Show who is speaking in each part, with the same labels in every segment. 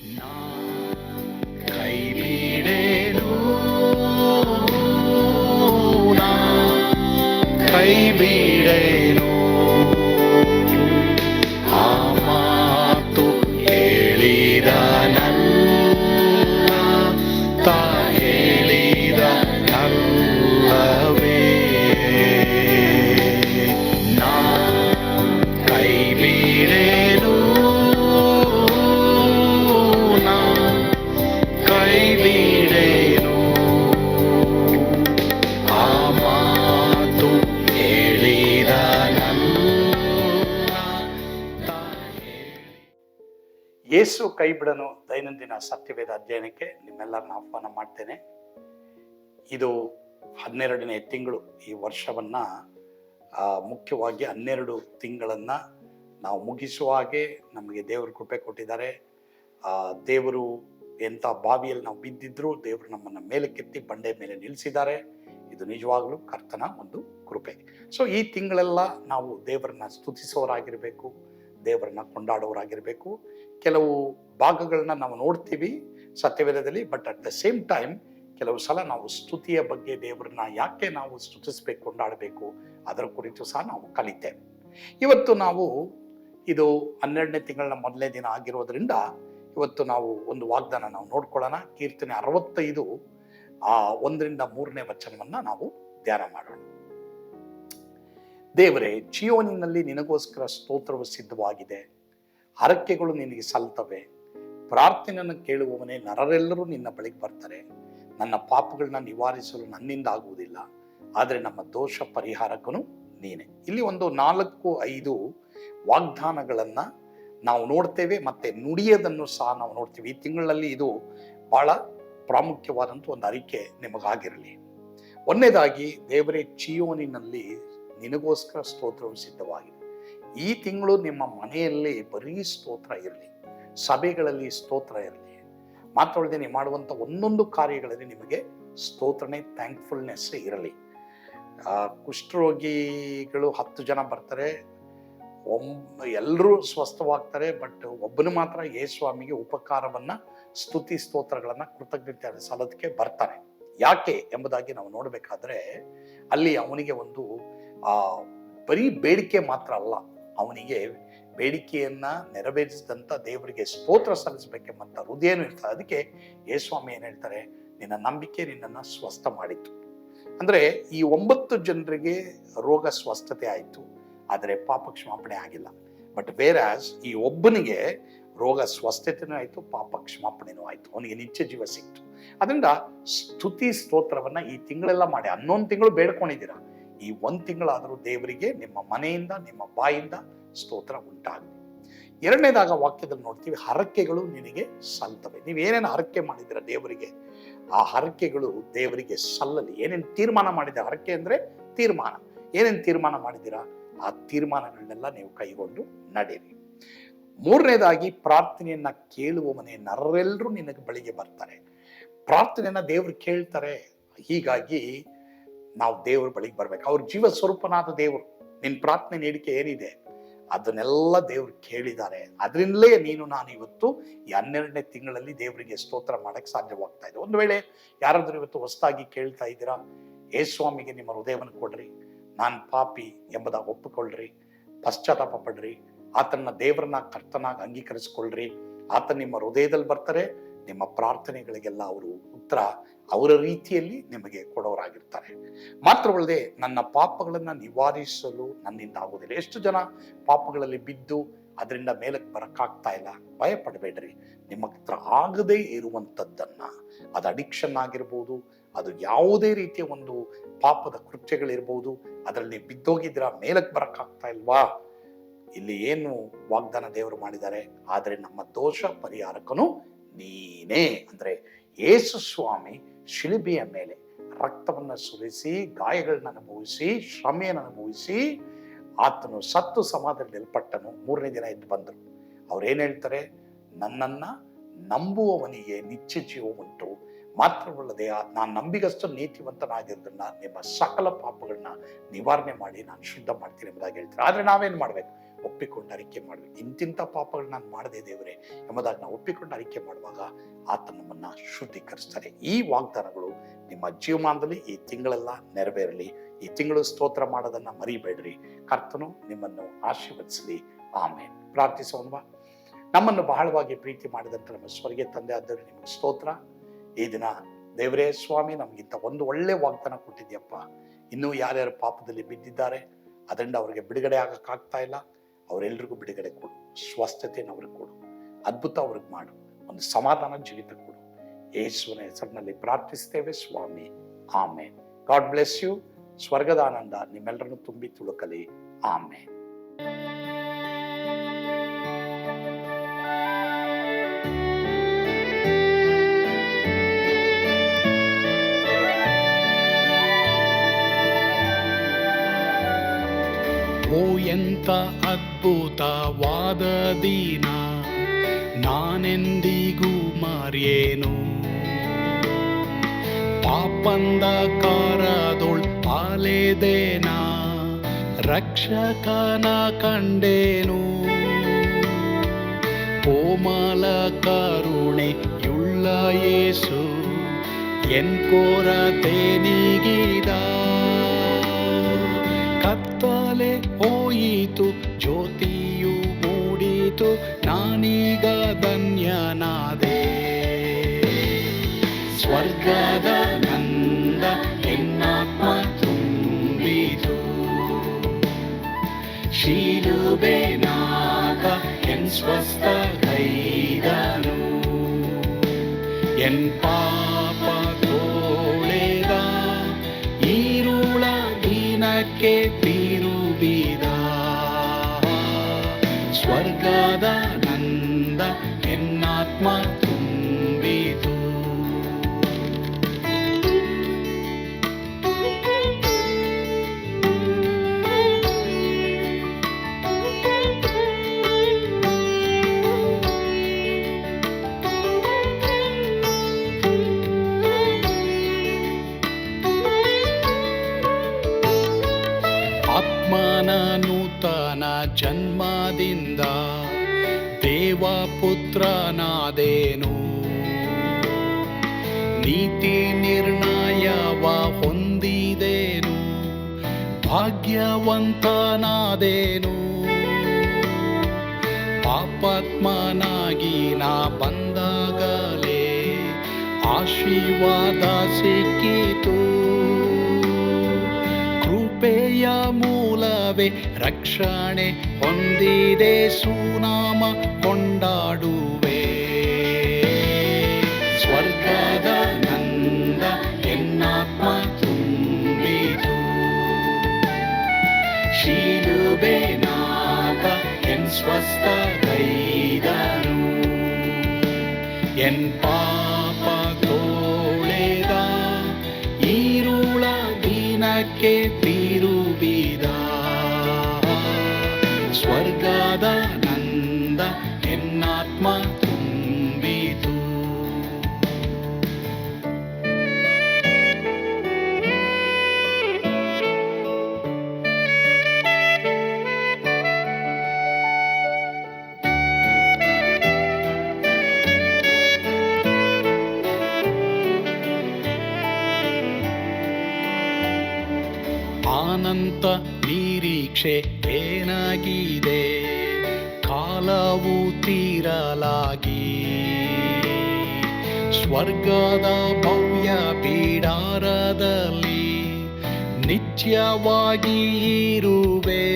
Speaker 1: ಕೈ ಬಿಡೇನು, ಕೈ ಬಿಡೇನು, ಆ ಮಾತು ಹೇಳಿದ ತಾ ಹೇಳಿದ ನಲ್ಲವೇ. ನಾ ಕೈ ಬಿಡೇನು, ನಾ ಕೈ ಬಿಡೇನು, ಆ ಮಾತು ಹೇಳಿದ ಯೇಸು ಕೈ ಬಿಡನು ದೈನಂದಿನ ಸತ್ಯವೇದ ಅಧ್ಯಯನಕ್ಕೆ ನಿಮ್ಮೆಲ್ಲರನ್ನ ಆಹ್ವಾನ ಮಾಡ್ತೇನೆ. ಇದು 12ನೇ ತಿಂಗಳು. ಈ ವರ್ಷವನ್ನ ಮುಖ್ಯವಾಗಿ 12 ತಿಂಗಳನ್ನು ನಾವು ಮುಗಿಸುವ ಹಾಗೆ ನಮಗೆ ದೇವರು ಕೃಪೆ ಕೊಟ್ಟಿದ್ದಾರೆ. ದೇವರು ಎಂಥ ಬಾವಿಯಲ್ಲಿ ನಾವು ಬಿದ್ದಿದ್ರು ದೇವರು ನಮ್ಮನ್ನು ಮೇಲಕ್ಕೆತ್ತಿ ಬಂಡೆ ಮೇಲೆ ನಿಲ್ಲಿಸಿದ್ದಾರೆ. ಇದು ನಿಜವಾಗಲೂ ಕರ್ತನ ಒಂದು ಕೃಪೆ. ಸೊ ಈ ತಿಂಗಳೆಲ್ಲ ನಾವು ದೇವರನ್ನ ಸ್ತುತಿಸೋರಾಗಿರಬೇಕು, ದೇವರನ್ನ ಕೊಂಡಾಡೋರಾಗಿರಬೇಕು. ಕೆಲವು ಭಾಗಗಳನ್ನ ನಾವು ನೋಡ್ತೀವಿ ಸತ್ಯವೇದದಲ್ಲಿ, but at the same time ಕೆಲವು ಸಲ ನಾವು ಸ್ತುತಿಯ ಬಗ್ಗೆ, ದೇವರನ್ನ ಯಾಕೆ ನಾವು ಸ್ತುತಿಸ್ಬೇಕು, ಕೊಂಡಾಡಬೇಕು, ಅದರ ಕುರಿತು ಸಹ ನಾವು ಕಲಿತೇವೆ. ಇವತ್ತು ನಾವು ಇದು 12ನೇ ತಿಂಗಳ ಮೊದಲನೇ ದಿನ ಆಗಿರೋದ್ರಿಂದ ಇವತ್ತು ನಾವು ಒಂದು ವಾಗ್ದಾನ ನಾವು ನೋಡ್ಕೊಳ್ಳೋಣ. ಕೀರ್ತನೆ 65 1ರಿಂದ 3ನೇ ವಚನವನ್ನ ನಾವು ಧ್ಯಾನ ಮಾಡೋಣ. ದೇವರೇ, ಚೀಯೋನಿನಲ್ಲಿ ನಿನಗೋಸ್ಕರ ಸ್ತೋತ್ರವು ಸಿದ್ಧವಾಗಿದೆ, ಹರಕೆಗಳು ನಿನಗೆ ಸಲ್ತವೆ. ಪ್ರಾರ್ಥನೆಯನ್ನು ಕೇಳುವವನೇ, ನರರೆಲ್ಲರೂ ನಿನ್ನ ಬಳಿಗೆ ಬರ್ತಾರೆ. ನನ್ನ ಪಾಪಗಳನ್ನ ನಿವಾರಿಸಲು ನನ್ನಿಂದ ಆಗುವುದಿಲ್ಲ, ಆದರೆ ನಮ್ಮ ದೋಷ ಪರಿಹಾರಕನು ನೀನೆ. ಇಲ್ಲಿ ಒಂದು 4-5 ವಾಗ್ದಾನಗಳನ್ನ ನಾವು ನೋಡ್ತೇವೆ, ಮತ್ತೆ ನುಡಿಯೋದನ್ನು ಸಹ ನಾವು ನೋಡ್ತೀವಿ. ಈ ತಿಂಗಳಲ್ಲಿ ಇದು ಬಹಳ ಪ್ರಾಮುಖ್ಯವಾದಂಥ ಒಂದು ಅರಿಕೆ ನಿಮಗಾಗಿರಲಿ. ಒಂದನೇದಾಗಿ, ದೇವರೇ, ಚೀಯೋನಿನಲ್ಲಿ ನಿನಗೋಸ್ಕರ ಸ್ತೋತ್ರವು ಸಿದ್ಧವಾಗಿದೆ. ಈ ತಿಂಗಳು ನಿಮ್ಮ ಮನೆಯಲ್ಲಿ ಬರೀ ಸ್ತೋತ್ರ ಇರಲಿ, ಸಭೆಗಳಲ್ಲಿ ಸ್ತೋತ್ರ ಇರಲಿ. ಮಾತ್ರವಲ್ಲದೆ ನೀವು ಮಾಡುವಂಥ ಒಂದೊಂದು ಕಾರ್ಯಗಳಲ್ಲಿ ನಿಮಗೆ ಸ್ತೋತ್ರನೇ, ಥ್ಯಾಂಕ್ಫುಲ್ನೆಸ್ ಇರಲಿ. ಕುಷ್ಠರೋಗಿಗಳು 10 ಜನ ಬರ್ತಾರೆ, ಎಲ್ಲರೂ ಸ್ವಸ್ಥವಾಗ್ತಾರೆ, ಬಟ್ ಒಬ್ಬನು ಮಾತ್ರ ಯೇಸುಸ್ವಾಮಿಗೆ ಉಪಕಾರವನ್ನ, ಸ್ತುತಿ ಸ್ತೋತ್ರಗಳನ್ನ, ಕೃತಜ್ಞತೆ ಸಲ್ಲದಕ್ಕೆ ಬರ್ತಾನೆ. ಯಾಕೆ ಎಂಬುದಾಗಿ ನಾವು ನೋಡಬೇಕಾದ್ರೆ ಅಲ್ಲಿ ಅವನಿಗೆ ಒಂದು ಬರೀ ಬೇಡಿಕೆ ಮಾತ್ರ ಅಲ್ಲ, ಅವನಿಗೆ ಬೇಡಿಕೆಯನ್ನ ನೆರವೇರಿಸಿದಂಥ ದೇವರಿಗೆ ಸ್ತೋತ್ರ ಸಲ್ಲಿಸಬೇಕೆಂಬಂತ ಹೃದಯನೂ ಇರ್ತದೆ. ಅದಕ್ಕೆ ಯೇಸುಸ್ವಾಮಿ ಏನ್ ಹೇಳ್ತಾರೆ, ನಿನ್ನ ನಂಬಿಕೆ ನಿನ್ನನ್ನು ಸ್ವಸ್ಥ ಮಾಡಿತು. ಅಂದ್ರೆ ಈ 9 ಜನರಿಗೆ ರೋಗ ಸ್ವಸ್ಥತೆ ಆಯಿತು, ಆದರೆ ಪಾಪ ಕ್ಷಮಾಪಣೆ ಆಗಿಲ್ಲ. ಬಟ್ ಬೇರಾಸ್ ಈ ಒಬ್ಬನಿಗೆ ರೋಗ ಸ್ವಸ್ಥತೆನೂ ಆಯಿತು, ಪಾಪ ಕ್ಷಮಾಪಣೆನೂ ಆಯಿತು, ಅವನಿಗೆ ನಿತ್ಯ ಜೀವ ಸಿಕ್ತು. ಅದರಿಂದ ಸ್ತುತಿ ಸ್ತೋತ್ರವನ್ನ ಈ ತಿಂಗಳೆಲ್ಲ ಮಾಡಿ, 11 ತಿಂಗಳು ಬೇಡ್ಕೊಂಡಿದ್ದೀರಾ, ಈ 1 ತಿಂಗಳಾದರೂ ದೇವರಿಗೆ ನಿಮ್ಮ ಮನೆಯಿಂದ, ನಿಮ್ಮ ಬಾಯಿಂದ ಸ್ತೋತ್ರ ಉಂಟಾಗಲಿ. 2ನೇದಾಗ ವಾಕ್ಯದಲ್ಲಿ ನೋಡ್ತೀವಿ, ಹರಕೆಗಳು ನಿನಗೆ ಸಲ್ತವೆ. ನೀವೇನೇನು ಹರಕೆ ಮಾಡಿದ್ದೀರಾ ದೇವರಿಗೆ, ಆ ಹರಕೆಗಳು ದೇವರಿಗೆ ಸಲ್ಲಲಿ. ಏನೇನು ತೀರ್ಮಾನ ಮಾಡಿದ್ದೀರಾ, ಹರಕೆ ಅಂದ್ರೆ ತೀರ್ಮಾನ, ಏನೇನು ತೀರ್ಮಾನ ಮಾಡಿದ್ದೀರಾ ಆ ತೀರ್ಮಾನಗಳನ್ನೆಲ್ಲ ನೀವು ಕೈಗೊಂಡು ನಡೀರಿ. 3ನೇದಾಗಿ, ಪ್ರಾರ್ಥನೆಯನ್ನ ಕೇಳುವವನೇ, ನರರೆಲ್ಲರೂ ನಿನಗೆ ಬಳಿಗೆ ಬರ್ತಾರೆ. ಪ್ರಾರ್ಥನೆಯನ್ನ ದೇವರು ಕೇಳ್ತಾರೆ. ಹೀಗಾಗಿ ನಾವು ದೇವ್ರ ಬಳಿಗೆ ಬರ್ಬೇಕು. ಅವ್ರ ಜೀವ ಸ್ವರೂಪನಾದ ದೇವರು, ನಿನ್ನ ಪ್ರಾರ್ಥನೆ ನೀಡಿಕೆ ಏನಿದೆ ಅದನ್ನೆಲ್ಲ ದೇವ್ರು ಕೇಳಿದ್ದಾರೆ. ಅದರಿಂದಲೇ ನಾನು ಇವತ್ತು ಈ 12ನೇ ತಿಂಗಳಲ್ಲಿ ದೇವರಿಗೆ ಸ್ತೋತ್ರ ಮಾಡಕ್ಕೆ ಸಾಧ್ಯವಾಗ್ತಾ ಇದೆ. ಒಂದು ವೇಳೆ ಯಾರಾದ್ರೂ ಇವತ್ತು ಹೊಸದಾಗಿ ಕೇಳ್ತಾ ಇದ್ದೀರಾ, ಯೇಸುಸ್ವಾಮಿಗೆ ನಿಮ್ಮ ಹೃದಯವನ್ನು ಕೊಡ್ರಿ, ನಾನು ಪಾಪಿ ಎಂಬುದಾಗಿ ಒಪ್ಪಿಕೊಳ್ಳ್ರಿ, ಪಶ್ಚಾತ್ತಾಪ ಪಡ್ರಿ, ಆತನ ದೇವರನ್ನ ಕರ್ತನಾಗಿ ಅಂಗೀಕರಿಸಿಕೊಳ್ಳ್ರಿ. ಆತ ನಿಮ್ಮ ಹೃದಯದಲ್ಲಿ ಬರ್ತಾರೆ. ನಿಮ್ಮ ಪ್ರಾರ್ಥನೆಗಳಿಗೆಲ್ಲ ಅವರು ಉತ್ತರ ಅವರ ರೀತಿಯಲ್ಲಿ ನಿಮಗೆ ಕೊಡೋರಾಗಿರ್ತಾರೆ. ಮಾತ್ರವಲ್ಲದೆ ನನ್ನ ಪಾಪಗಳನ್ನ ನಿವಾರಿಸಲು ನನ್ನಿಂದ ಆಗುವುದಿಲ್ಲ. ಎಷ್ಟು ಜನ ಪಾಪಗಳಲ್ಲಿ ಬಿದ್ದು ಅದರಿಂದ ಮೇಲಕ್ಕೆ ಬರಕ್ಕಾಗ್ತಾ ಇಲ್ಲ, ಭಯ ಪಡಬೇಡ್ರಿ. ನಿಮ್ಮ ಹತ್ರ ಆಗದೇ ಇರುವಂಥದ್ದನ್ನ, ಅದು ಅಡಿಕ್ಷನ್ ಆಗಿರ್ಬೋದು, ಅದು ಯಾವುದೇ ರೀತಿಯ ಒಂದು ಪಾಪದ ಕೃತ್ಯಗಳಿರ್ಬೋದು, ಅದರಲ್ಲಿ ನೀವು ಬಿದ್ದೋಗಿದ್ದೀರಾ, ಮೇಲಕ್ಕೆ ಬರಕ್ಕಾಗ್ತಾ ಇಲ್ವಾ, ಇಲ್ಲಿ ಏನು ವಾಗ್ದಾನ ದೇವರು ಮಾಡಿದ್ದಾರೆ, ಆದರೆ ನಮ್ಮ ದೋಷ ಪರಿಹಾರಕನು ನೀನೇ. ಅಂದ್ರೆ ಯೇಸು ಸ್ವಾಮಿ ಶಿಲುಬೆಯ ಮೇಲೆ ರಕ್ತವನ್ನು ಸುರಿಸಿ, ಗಾಯಗಳನ್ನ ಅನುಭವಿಸಿ, ಶ್ರಮೆಯನ್ನು ಅನುಭವಿಸಿ, ಆತನು ಸತ್ತು ಸಮಾಧಿಯಲ್ಲಿ ನಿಲ್ಪಟ್ಟನು, 3ನೇ ದಿನ ಎದ್ದು ಬಂದರು. ಅವ್ರು ಏನ್ ಹೇಳ್ತಾರೆ, ನನ್ನನ್ನ ನಂಬುವವನಿಗೆ ನಿತ್ಯ ಜೀವ ಉಂಟು, ಮಾತ್ರವಲ್ಲದೆ ನಾನು ನಂಬಿಗಷ್ಟು ನೀತಿವಂತನಾಗಿರೋದನ್ನ ನಿಮ್ಮ ಸಕಲ ಪಾಪಗಳನ್ನ ನಿವಾರಣೆ ಮಾಡಿ ನಾನು ಶುದ್ಧ ಮಾಡ್ತೀನಿ ಎಂಬುದಾಗಿ ಹೇಳ್ತಾರೆ. ಆದ್ರೆ ನಾವೇನ್ ಮಾಡ್ಬೇಕು, ಒಪ್ಪಿಕೊಂಡು ಅರಿಕೆ ಮಾಡಬೇಕು. ಇಂತಿಂಥ ಪಾಪಗಳು ನಾನು ಮಾಡದೆ ದೇವರೇ ಎಂಬುದಾಗಿ ನಾವು ಒಪ್ಪಿಕೊಂಡು ಅರಿಕೆ ಮಾಡುವಾಗ ಆತ ನಮ್ಮನ್ನ ಶುದ್ಧೀಕರಿಸ್ತಾರೆ. ಈ ವಾಗ್ದಾನಗಳು ನಿಮ್ಮ ಜೀವಮಾನದಲ್ಲಿ ಈ ತಿಂಗಳೆಲ್ಲ ನೆರವೇರಲಿ. ಈ ತಿಂಗಳು ಸ್ತೋತ್ರ ಮಾಡೋದನ್ನ ಮರಿಬೇಡ್ರಿ. ಕರ್ತನು ನಿಮ್ಮನ್ನು ಆಶೀರ್ವದಿಸಲಿ. ಆಮೇಲೆ ಪ್ರಾರ್ಥಿಸೋಣವಾ. ನಮ್ಮನ್ನು ಬಹಳವಾಗಿ ಪ್ರೀತಿ ಮಾಡಿದಂತ ನಮ್ಮ ಸ್ವರ್ಗೀಯ ತಂದೆ ಆದರೂ ನಿಮಗೆ ಸ್ತೋತ್ರ. ಈ ದಿನ ದೇವರೇ ಸ್ವಾಮಿ, ನಮಗಿಂತ ಒಂದು ಒಳ್ಳೆ ವಾಗ್ದಾನ ಕೊಟ್ಟಿದ್ಯಪ್ಪ. ಇನ್ನೂ ಯಾರ್ಯಾರು ಪಾಪದಲ್ಲಿ ಬಿದ್ದಿದ್ದಾರೆ, ಅದರಿಂದ ಅವರಿಗೆ ಬಿಡುಗಡೆ ಆಗಕ್ಕಾಗ್ತಾ ಇಲ್ಲ, ಅವರೆಲ್ಲರಿಗೂ ಬಿಡುಗಡೆ ಕೊಡು. ಸ್ವಸ್ಥತೆಯನ್ನು ಅವ್ರಿಗೆ ಕೊಡು. ಅದ್ಭುತ ಅವ್ರಿಗೆ ಮಾಡು. ಒಂದು ಸಮಾಧಾನ ಜೀವಿತ ಕೊಡು. ಯೇಸುವಿನ ಹೆಸರಿನಲ್ಲಿ ಪ್ರಾರ್ಥಿಸ್ತೇವೆ ಸ್ವಾಮಿ. ಆಮೇನ್. God bless you. ಸ್ವರ್ಗದ ಆನಂದ ನಿಮ್ಮೆಲ್ಲರನ್ನು ತುಂಬಿ ತುಳುಕಲಿ. ಆಮೇನ್.
Speaker 2: ಓ ಎಂತ ಅದ್ಭುತವಾದ ದಿನ, ನಾನೆಂದಿಗೂ ಮರೆಯೇನು. ಪಾಪಂಧಕಾರದೊಳ್ ಅಲೆದೇನ, ರಕ್ಷಕನ ಕಂಡೇನು. ಕೋಮಲ ಕರುಣೆಯುಳ್ಳ ಯೇಸು ಎನ್ ಕೊರತೆ ನೀಗಿದ. ಕತ್ತಲೆ ಹೋಯಿತು, ಜ್ಯೋತಿಯು ಮೂಡಿತು, ನಾನೀಗ ಧನ್ಯನಾದೆ. ಸ್ವರ್ಗದ ನಂದ ಎನ್ನಾತ್ಮ ತುಂಬಿತು. ಶಿಲುಬೆನಾಥ ಎನ್ ಸ್ವಸ್ಥ ಕೈದನು. ಎನ್ ಪಾಪ ತೋಳೆದ, ಈರುಳ ದಿನಕ್ಕೆ ತಿರುಗಿದ. ಸ್ವರ್ಗದ ನಂದ ಎನ್ನಾತ್ಮ ತುಂಬಿತು. ಆತ್ಮನ ನೂತನ ಜನ್ಮದಿಂದ ದೇವಪುತ್ರನಾದೇನು. ನೀತಿ ನಿರ್ಣಯವ ಹೊಂದಿದೇನು, ಭಾಗ್ಯವಂತನಾದೇನು. ಪಾಪಾತ್ಮನಾಗಿ ನಾ ಬಂದಾಗಲೇ ಆಶೀರ್ವಾದ ಸಿಕ್ಕಿತು. ಕೃಪೆಯ ಮೂಲವೇ ರಕ್ಷಣೆ ಹೊಂದಿದೆ, ಸುನಾಮ ಕೊಂಡಾಡುವೆ. ಸ್ವರ್ಗದ ನಂದ ಎನ್ನಾತ್ಮ ತುಂಬಿತು. ಶಿಲುಬೆನಾಥ ಎನ್ ಸ್ವಸ್ಥ ಕೈದನು. ಎನ್ ಪಾಪ ತೋಳೆದ, ಈರುಳ ದಿನಕ್ಕೆ ತಿರುಗಿದ. ಸ್ವರ್ಗದ ನಂದ ಎನ್ನಾತ್ಮ ತುಂಬಿತು. ಅನಂತ ನಿರೀಕ್ಷೆ ಏನಾಗಿದೆ, ಕಾಲವು ತೀರಲಾಗಿ. ಸ್ವರ್ಗದ ಭವ್ಯ ಬಿಡಾರದಲ್ಲಿ ನಿತ್ಯವಾಗಿ ಇರುವೆ.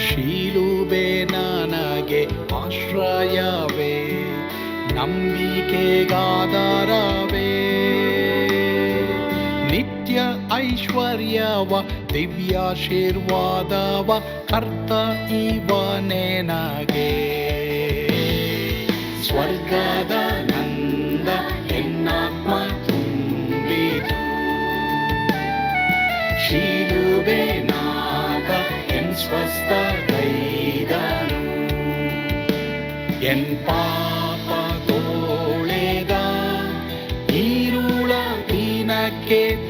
Speaker 2: ಶಿಲುಬೆ ನನಗೆ ಆಶ್ರಯವೇ, ನಂಬಿಕೆಗಾಧಾರವೇ. ನಿತ್ಯ ಐಶ್ವರ್ಯವ ದಿವ್ಯಾಶೀರ್ವಾದವ ಕರ್ತ ಇವನೇ ನಗೆ. ಸ್ವರ್ಗದ ನಂದ ಎನ್ನಾತ್ಮ ತುಂಬಿತು. ಶಿಲುಬೆನಾಥ ಎನ್ ಸ್ವಸ್ಥ ಕೈದನು. ಎನ್ ಪಾಪ ತೋಳೆದ, ಈರುಳ ದಿನಕ್ಕೆ